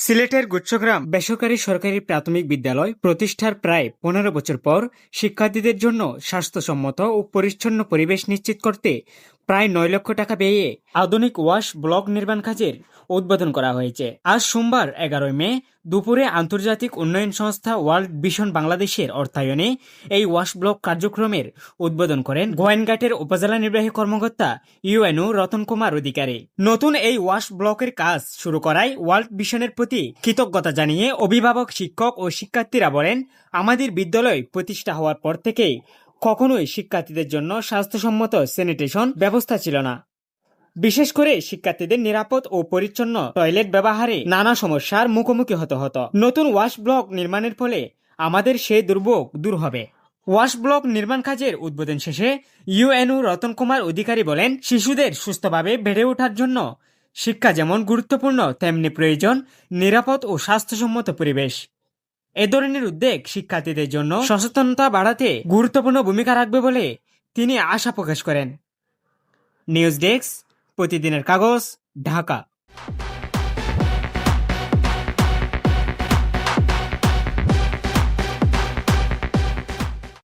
সিলেটের গুচ্ছগ্রাম বেসরকারি সরকারি প্রাথমিক বিদ্যালয় প্রতিষ্ঠার প্রায় 15 বছর পর শিক্ষার্থীদের জন্য স্বাস্থ্যসম্মত ও পরিচ্ছন্ন পরিবেশ নিশ্চিত করতে প্রায় 9 লক্ষ টাকা ব্যয়ে আধুনিক ওয়াশ ব্লক নির্মাণ কাজের উদ্বোধন করা হয়েছে। আজ সোমবার 11 মে দুপুরে আন্তর্জাতিক উন্নয়ন সংস্থা ওয়ার্ল্ড ভিশন বাংলাদেশের অর্থায়নে এই ওয়াশ ব্লক কার্যক্রমের উদ্বোধন করেন গোয়েনঘাটের উপজেলা নির্বাহী কর্মকর্তা ইউএনও রতন কুমার অধিকারী। নতুন এই ওয়াশ ব্লকের কাজ শুরু করায় ওয়ার্ল্ড ভিশনের প্রতি কৃতজ্ঞতা জানিয়ে অভিভাবক, শিক্ষক ও শিক্ষার্থীরা বলেন, আমাদের বিদ্যালয় প্রতিষ্ঠা হওয়ার পর থেকেই কখনোই শিক্ষার্থীদের জন্য স্বাস্থ্যসম্মত স্যানিটেশন ব্যবস্থা ছিল না। বিশেষ করে শিক্ষার্থীদের নিরাপদ ও পরিচ্ছন্ন টয়লেট ব্যবহারে নানা সমস্যার মুখোমুখি হতে হতো। নতুন ওয়াশ ব্লক নির্মাণের ফলে আমাদের সেই দুর্ভোগ দূর হবে। ওয়াশ ব্লক নির্মাণ কাজের উদ্বোধন শেষে ইউএনও রতন কুমার অধিকারী বলেন, শিশুদের সুস্থভাবে বেড়ে ওঠার জন্য শিক্ষা যেমন গুরুত্বপূর্ণ, তেমনি প্রয়োজন নিরাপদ ও স্বাস্থ্যসম্মত পরিবেশ। এ ধরনের উদ্যোগ শিক্ষার্থীদের জন্য সচেতনতা বাড়াতে গুরুত্বপূর্ণ ভূমিকা রাখবে বলে তিনি আশা প্রকাশ করেন। নিউজ ডেস্ক, প্রতিদিনের কাগজ, ঢাকা।